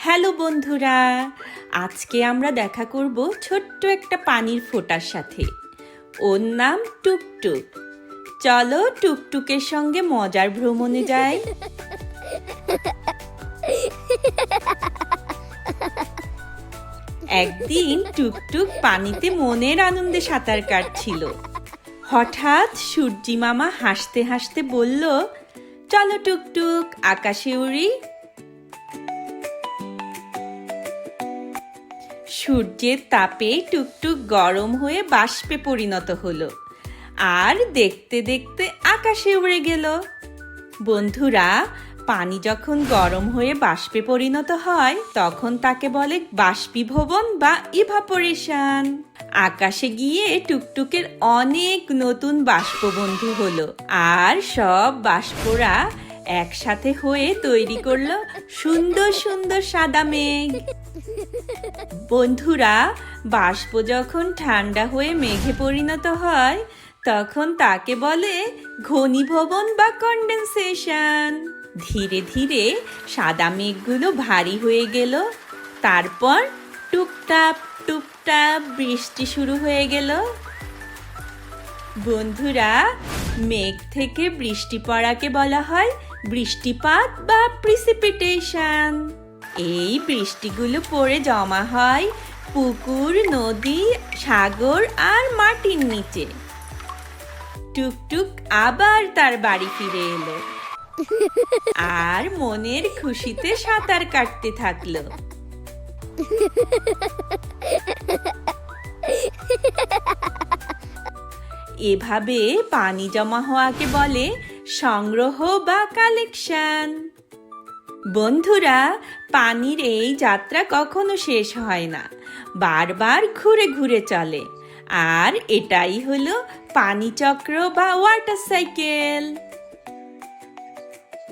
Hello বন্ধুরা, আজকে আমরা দেখা করব ছোট্ট একটা পানির ফোঁটার সাথে। ওর নাম টুকটুক। চলো টুকটুকের সঙ্গে মজার ভ্রমণে যাই। একদিন টুকটুক পানিতে মনের আনন্দে সাঁতার কাটছিল। হঠাৎ সূর্যি মামা হাসতে হাসতে বলল, চলো টুকটুক আকাশে উড়ি। সূর্যের তাপে টুকটুক গরম হয়ে বাষ্পে পরিণত হলো আর দেখতে দেখতে আকাশে উড়ে গেল। বন্ধুরা, পানি যখন গরম হয়ে বাষ্পে পরিণত হয় তখন তাকে বলে বাষ্পীভবন বা ইভাপোরেশন। আকাশে গিয়ে টুকটুকের অনেক নতুন বাষ্পবন্ধু হলো আর সব বাষ্পরা একসাথে হয়ে তৈরি করলো সুন্দর সুন্দর সাদা মেঘ। বন্ধুরা, বাষ্প যখন ঠান্ডা হয়ে মেঘে পরিণত হয় তখন তাকে বলে ঘনীভবন বা কন্ডেনসেশন। ধীরে ধীরে সাদা মেঘগুলো ভারী হয়ে গেল। তারপর টুপটাপ টুপটাপ বৃষ্টি শুরু হয়ে গেল। বন্ধুরা, মেঘ থেকে বৃষ্টি পড়াকে বলা হয় বৃষ্টিপাত বা প্রিসিপিটেশন। এই বৃষ্টিগুলো পড়ে জমা হয় পুকুর, নদী, সাগর আর মাটির নিচে। টুকটুক আবার তার বাড়ি ফিরে এলো আর মনের খুশিতে সাঁতার কাটতে থাকলো। এভাবে পানি জমা হওয়াকে বলে সংগ্রহ বা কালেকশন। বন্ধুরা, পানির এই যাত্রা কখনো শেষ হয় না, বারবার ঘুরে ঘুরে চলে। আর এটাই হলো পানি চক্র বা ওয়াটার সাইকেল।